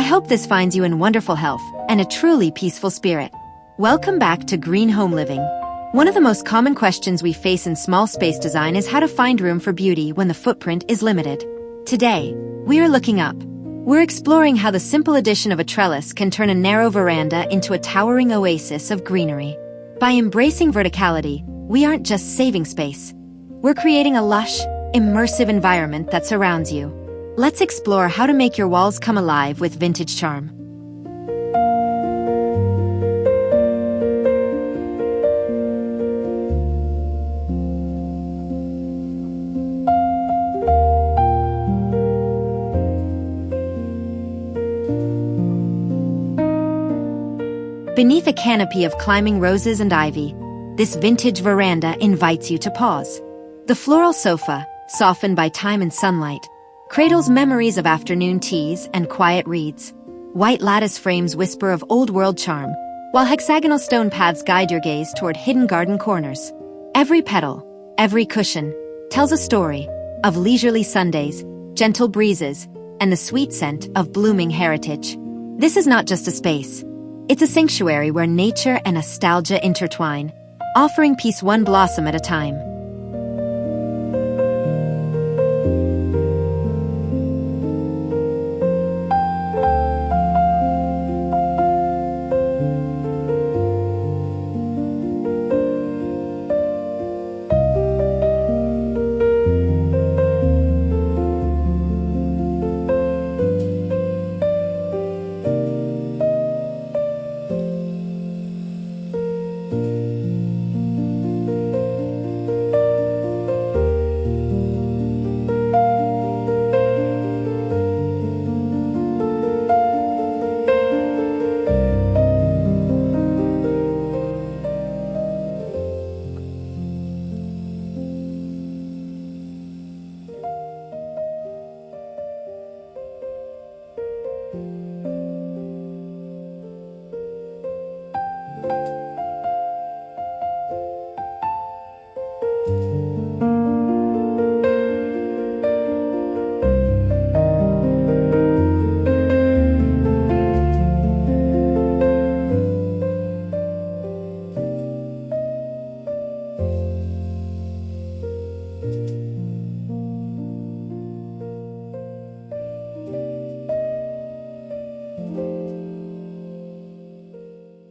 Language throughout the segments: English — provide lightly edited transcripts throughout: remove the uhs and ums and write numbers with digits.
hope this finds you in wonderful health and a truly peaceful spirit. Welcome back to Green Home Living. One of the most common questions we face in small space design is how to find room for beauty when the footprint is limited. Today, we are looking up. We're exploring how the simple addition of a trellis can turn a narrow veranda into a towering oasis of greenery. By embracing verticality, we aren't just saving space. We're creating a lush, immersive environment that surrounds you. Let's explore how to make your walls come alive with vintage charm. Beneath a canopy of climbing roses and ivy, this vintage veranda invites you to pause. The floral sofa, softened by time and sunlight, cradles memories of afternoon teas and quiet reads. White lattice frames whisper of old-world charm, while hexagonal stone paths guide your gaze toward hidden garden corners. Every petal, every cushion, tells a story of leisurely Sundays, gentle breezes, and the sweet scent of blooming heritage. This is not just a space. It's a sanctuary where nature and nostalgia intertwine, offering peace one blossom at a time.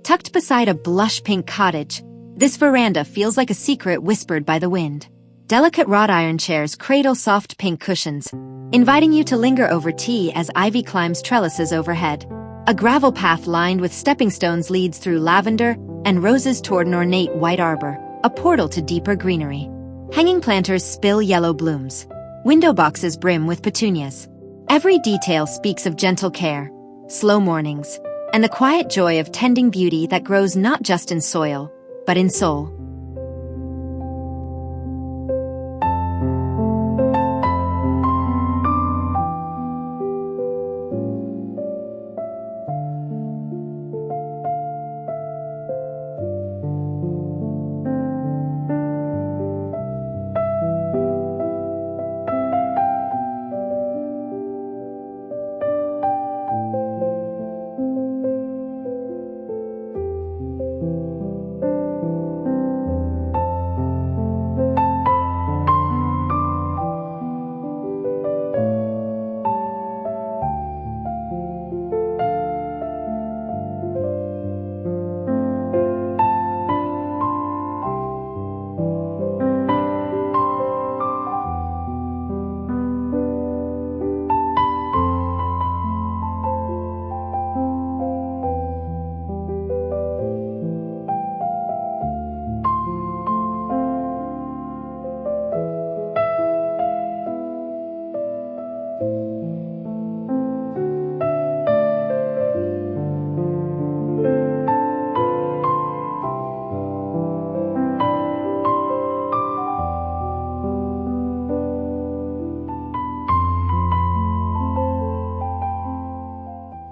Tucked beside a blush pink cottage, this veranda feels like a secret whispered by the wind. Delicate wrought-iron chairs cradle soft pink cushions, inviting you to linger over tea as ivy climbs trellises overhead. A gravel path lined with stepping stones leads through lavender and roses toward an ornate white arbor, a portal to deeper greenery. Hanging planters spill yellow blooms. Window boxes brim with petunias. Every detail speaks of gentle care, slow mornings, and the quiet joy of tending beauty that grows not just in soil, but in soul.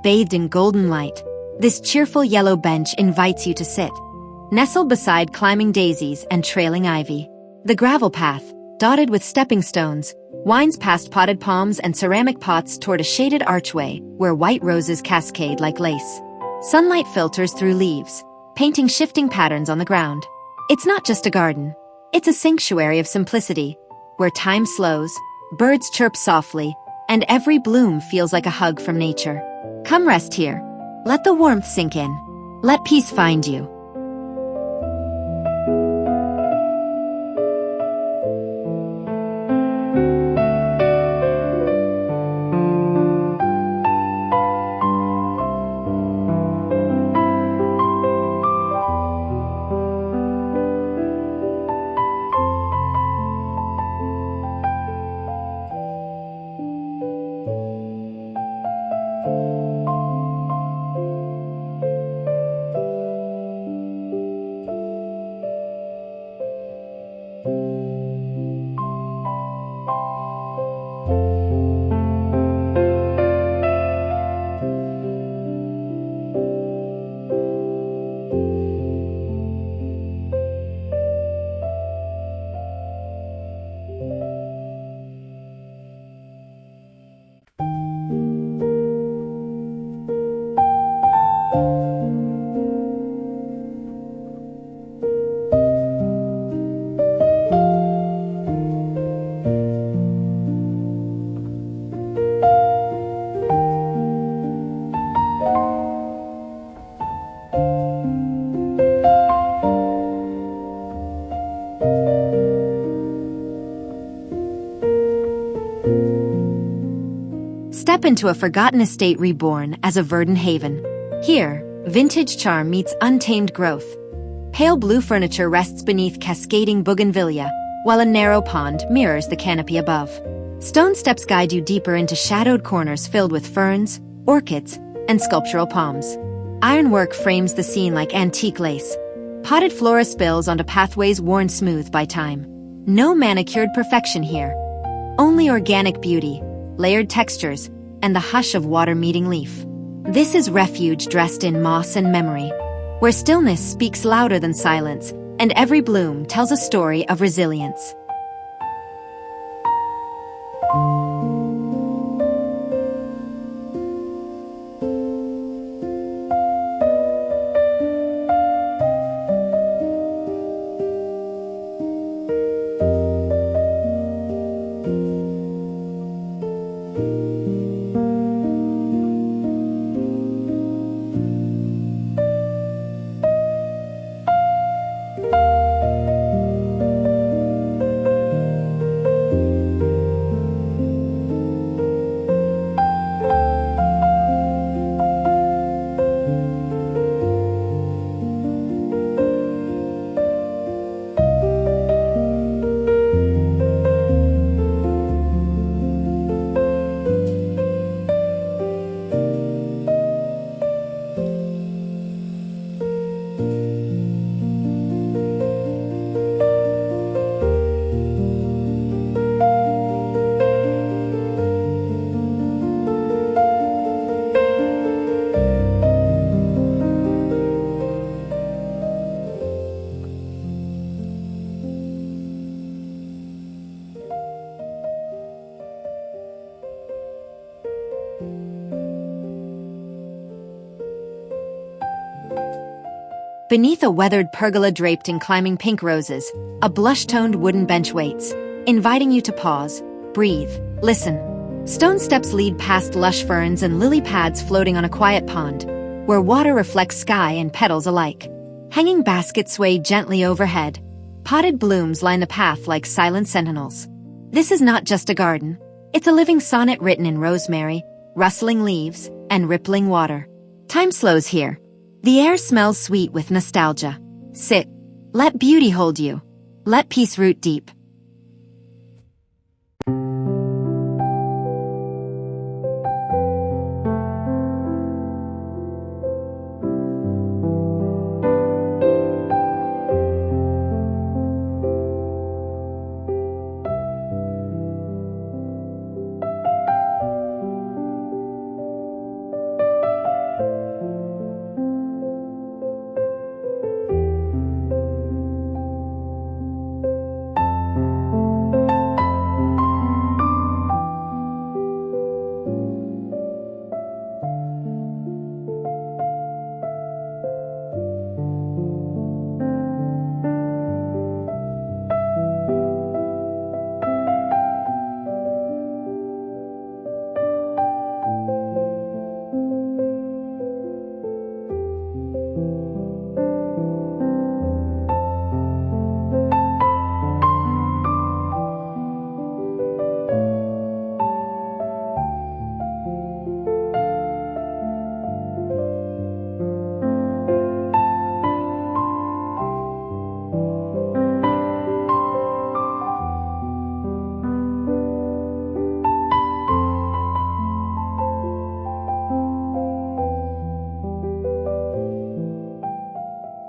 Bathed in golden light, this cheerful yellow bench invites you to sit, nestled beside climbing daisies and trailing ivy. The gravel path, dotted with stepping stones, winds past potted palms and ceramic pots toward a shaded archway where white roses cascade like lace. Sunlight filters through leaves, painting shifting patterns on the ground. It's not just a garden. It's a sanctuary of simplicity, where time slows, birds chirp softly, and every bloom feels like a hug from nature. Come rest here. Let the warmth sink in. Let peace find you. Step into a forgotten estate reborn as a verdant haven. Here, vintage charm meets untamed growth. Pale blue furniture rests beneath cascading bougainvillea, while a narrow pond mirrors the canopy above. Stone steps guide you deeper into shadowed corners filled with ferns, orchids, and sculptural palms. Ironwork frames the scene like antique lace. Potted flora spills onto pathways worn smooth by time. No manicured perfection here. Only organic beauty, layered textures, and the hush of water meeting leaf. This is refuge dressed in moss and memory, where stillness speaks louder than silence, and every bloom tells a story of resilience. Beneath a weathered pergola draped in climbing pink roses, a blush-toned wooden bench waits, inviting you to pause, breathe, listen. Stone steps lead past lush ferns and lily pads floating on a quiet pond, where water reflects sky and petals alike. Hanging baskets sway gently overhead. Potted blooms line the path like silent sentinels. This is not just a garden. It's a living sonnet written in rosemary, rustling leaves, and rippling water. Time slows here. The air smells sweet with nostalgia. Sit. Let beauty hold you. Let peace root deep.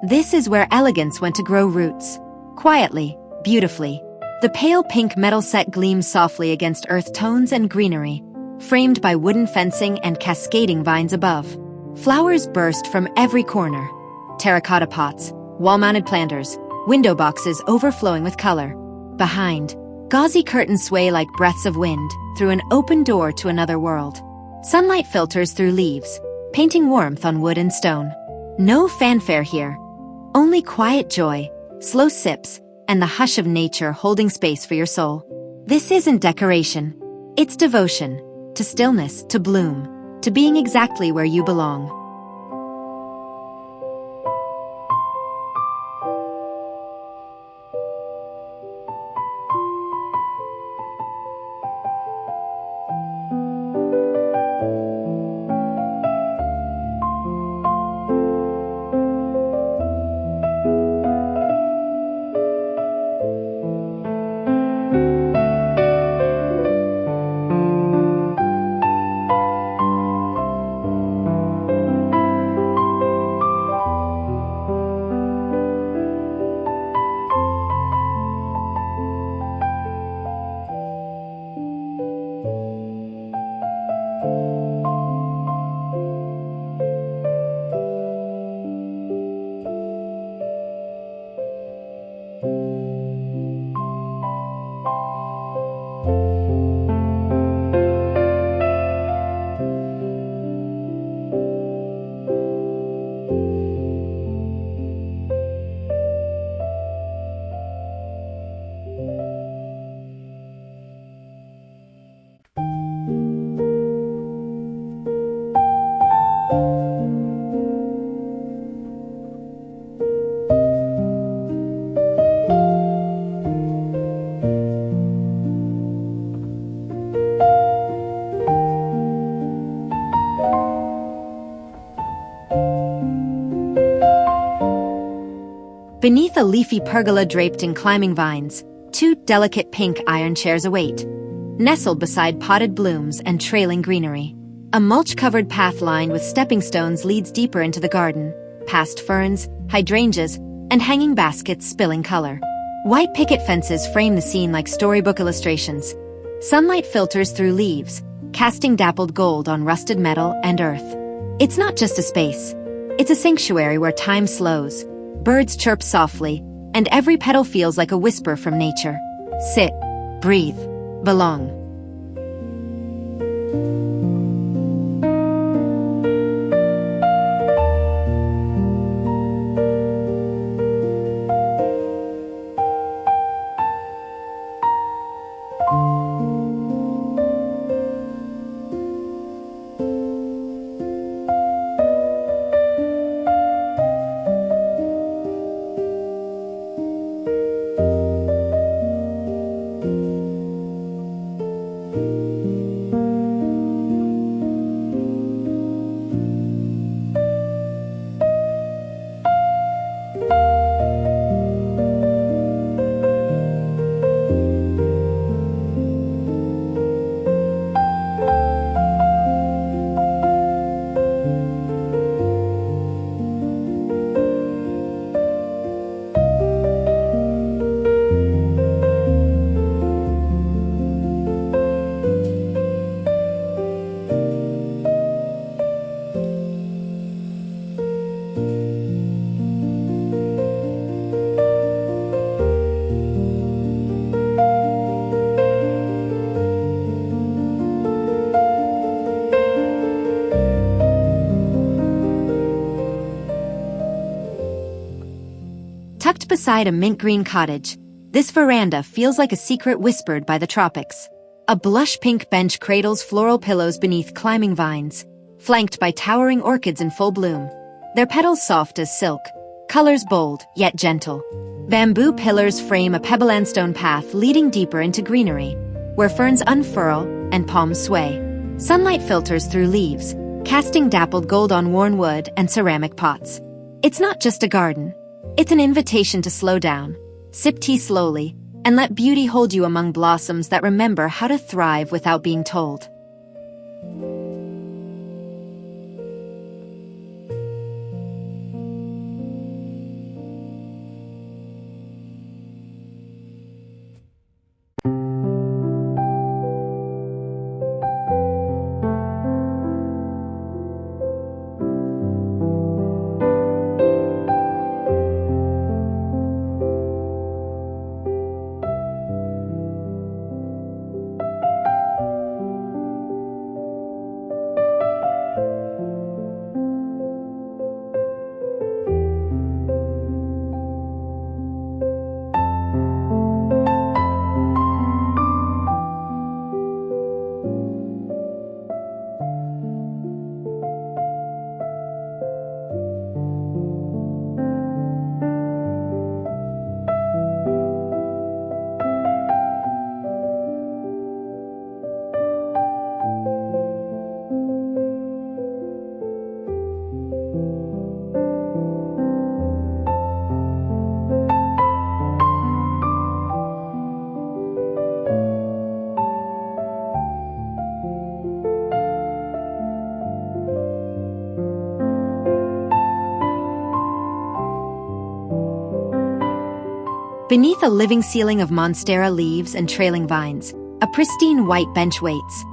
This is where elegance went to grow roots. Quietly, beautifully. The pale pink metal set gleams softly against earth tones and greenery, framed by wooden fencing and cascading vines above. Flowers burst from every corner. Terracotta pots, wall-mounted planters, window boxes overflowing with color. Behind, gauzy curtains sway like breaths of wind through an open door to another world. Sunlight filters through leaves, painting warmth on wood and stone. No fanfare here. Only quiet joy, slow sips, and the hush of nature holding space for your soul. This isn't decoration. It's devotion. To stillness, to bloom, to being exactly where you belong. Beneath a leafy pergola draped in climbing vines, two delicate pink iron chairs await, nestled beside potted blooms and trailing greenery. A mulch-covered path lined with stepping stones leads deeper into the garden, past ferns, hydrangeas, and hanging baskets spilling color. White picket fences frame the scene like storybook illustrations. Sunlight filters through leaves, casting dappled gold on rusted metal and earth. It's not just a space. It's a sanctuary where time slows. Birds chirp softly, and every petal feels like a whisper from nature. Sit, breathe, belong. Tucked beside a mint-green cottage, this veranda feels like a secret whispered by the tropics. A blush pink bench cradles floral pillows beneath climbing vines, flanked by towering orchids in full bloom. Their petals soft as silk, colors bold yet gentle. Bamboo pillars frame a pebble and stone path leading deeper into greenery, where ferns unfurl and palms sway. Sunlight filters through leaves, casting dappled gold on worn wood and ceramic pots. It's not just a garden. It's an invitation to slow down, sip tea slowly, and let beauty hold you among blossoms that remember how to thrive without being told. Beneath a living ceiling of monstera leaves and trailing vines, a pristine white bench waits.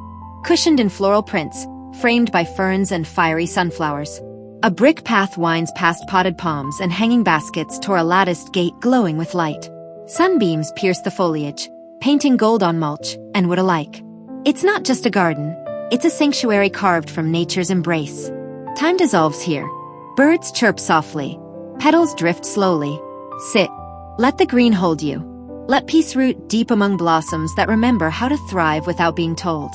Cushioned in floral prints, framed by ferns and fiery sunflowers. A brick path winds past potted palms and hanging baskets toward a latticed gate glowing with light. Sunbeams pierce the foliage, painting gold on mulch and wood alike. It's not just a garden, it's a sanctuary carved from nature's embrace. Time dissolves here. Birds chirp softly. Petals drift slowly. Sit. Let the green hold you. Let peace root deep among blossoms that remember how to thrive without being told.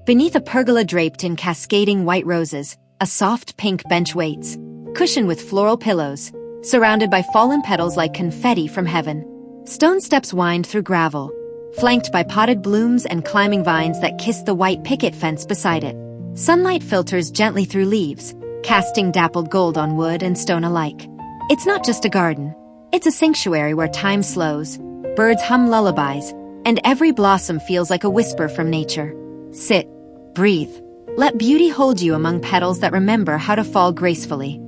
Beneath a pergola draped in cascading white roses, a soft pink bench waits, cushioned with floral pillows, surrounded by fallen petals like confetti from heaven. Stone steps wind through gravel, flanked by potted blooms and climbing vines that kiss the white picket fence beside it. Sunlight filters gently through leaves, casting dappled gold on wood and stone alike. It's not just a garden. It's a sanctuary where time slows, birds hum lullabies, and every blossom feels like a whisper from nature. Sit. Breathe. Let beauty hold you among petals that remember how to fall gracefully.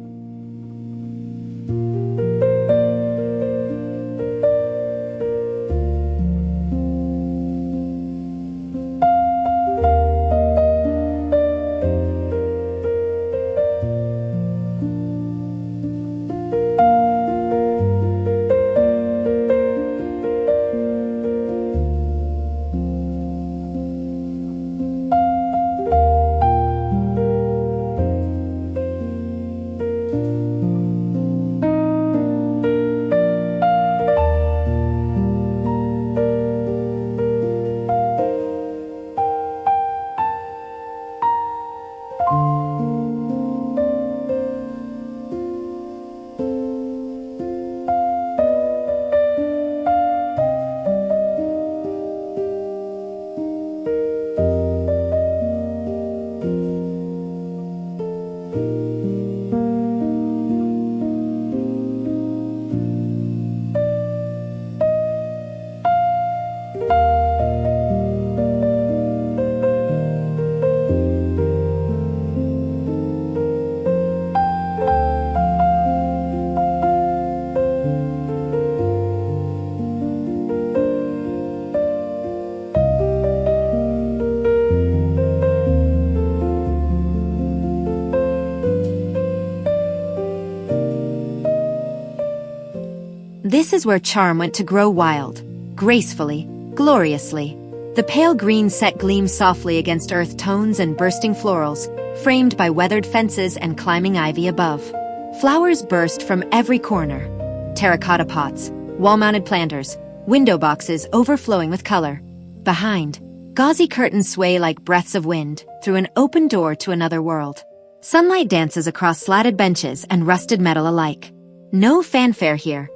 This is where charm went to grow wild, gracefully, gloriously. The pale green set gleams softly against earth tones and bursting florals, framed by weathered fences and climbing ivy above. Flowers burst from every corner. Terracotta pots, wall-mounted planters, window boxes overflowing with color. Behind, gauzy curtains sway like breaths of wind through an open door to another world. Sunlight dances across slatted benches and rusted metal alike. No fanfare here.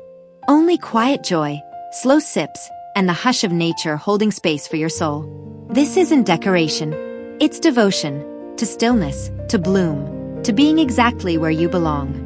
Only quiet joy, slow sips, and the hush of nature holding space for your soul. This isn't decoration. It's devotion, to stillness, to bloom, to being exactly where you belong.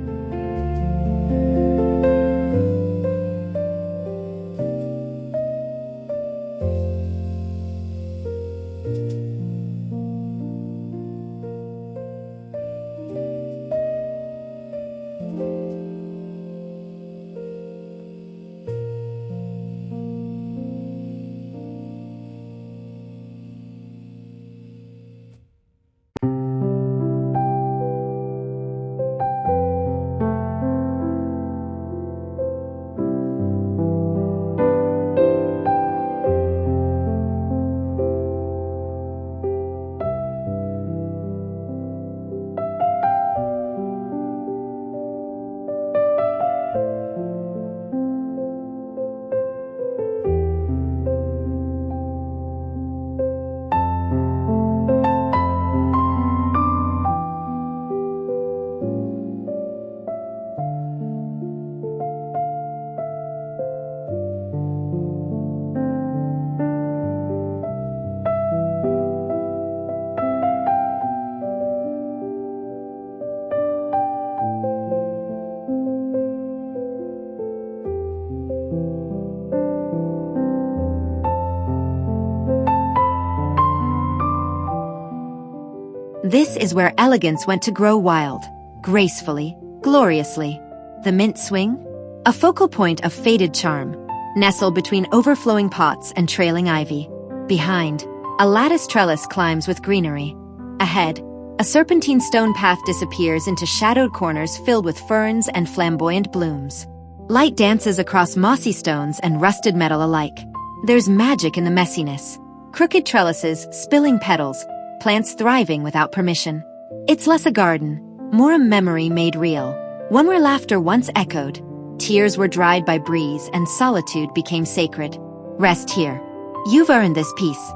This is where elegance went to grow wild, gracefully, gloriously. The mint swing? A focal point of faded charm, nestled between overflowing pots and trailing ivy. Behind, a lattice trellis climbs with greenery. Ahead, a serpentine stone path disappears into shadowed corners filled with ferns and flamboyant blooms. Light dances across mossy stones and rusted metal alike. There's magic in the messiness. Crooked trellises, spilling petals, plants thriving without permission. It's less a garden, more a memory made real. One where laughter once echoed, tears were dried by breeze, and solitude became sacred. Rest here. You've earned this peace.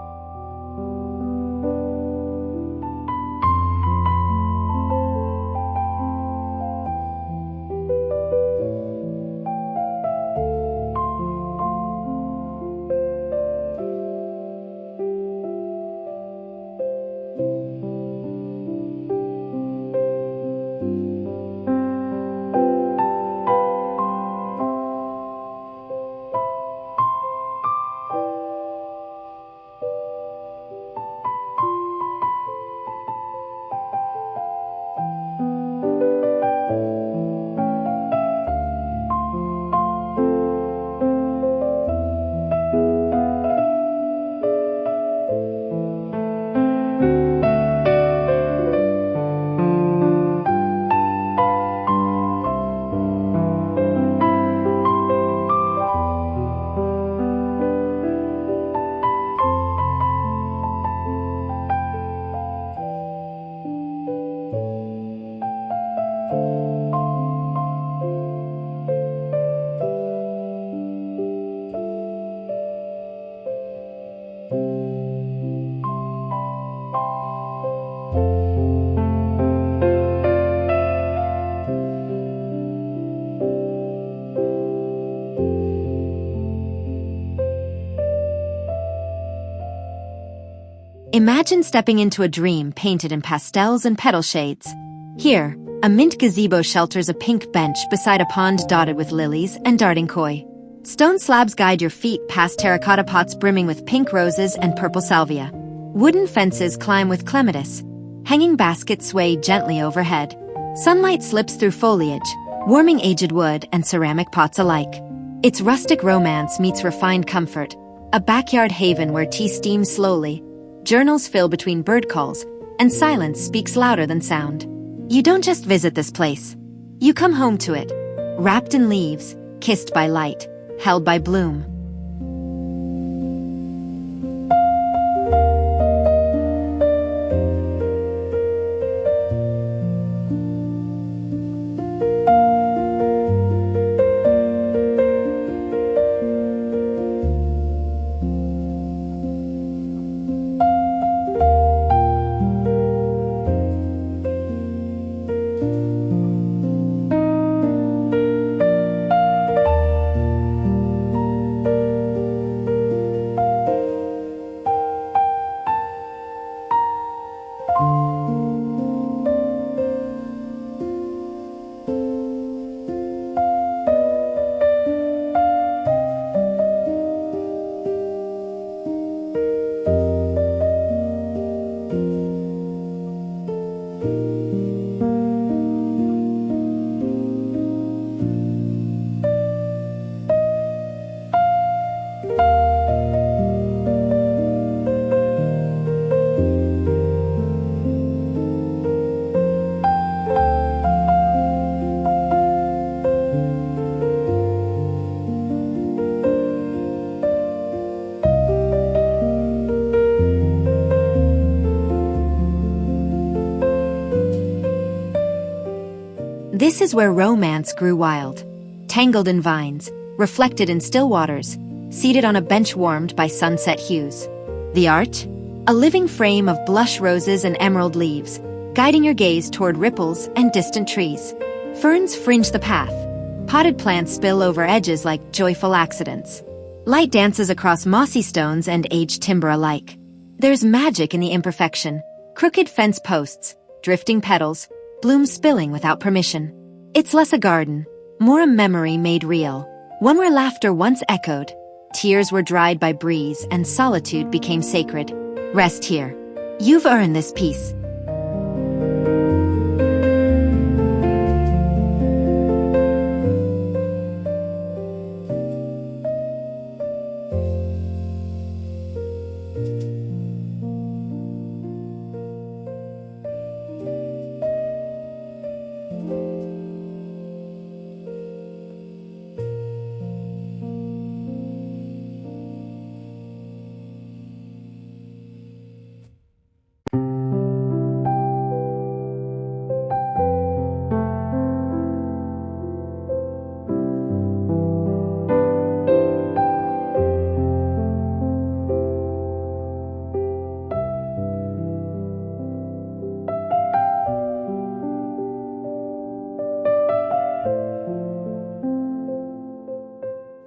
Imagine stepping into a dream painted in pastels and petal shades. Here, a mint gazebo shelters a pink bench beside a pond dotted with lilies and darting koi. Stone slabs guide your feet past terracotta pots brimming with pink roses and purple salvia. Wooden fences climb with clematis. Hanging baskets sway gently overhead. Sunlight slips through foliage, warming aged wood and ceramic pots alike. It's rustic romance meets refined comfort, a backyard haven where tea steams slowly, journals fill between bird calls, and silence speaks louder than sound. You don't just visit this place. You come home to it, wrapped in leaves, kissed by light, held by bloom. This is where romance grew wild, tangled in vines, reflected in still waters, seated on a bench warmed by sunset hues. The arch? A living frame of blush roses and emerald leaves, guiding your gaze toward ripples and distant trees. Ferns fringe the path. Potted plants spill over edges like joyful accidents. Light dances across mossy stones and aged timber alike. There's magic in the imperfection. Crooked fence posts, drifting petals, blooms spilling without permission. It's less a garden, more a memory made real. One where laughter once echoed, tears were dried by breeze, and solitude became sacred. Rest here. You've earned this peace.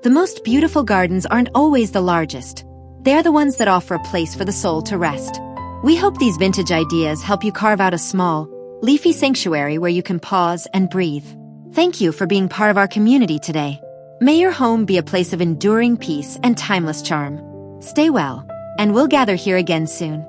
The most beautiful gardens aren't always the largest. They are the ones that offer a place for the soul to rest. We hope these vintage ideas help you carve out a small, leafy sanctuary where you can pause and breathe. Thank you for being part of our community today. May your home be a place of enduring peace and timeless charm. Stay well, and we'll gather here again soon.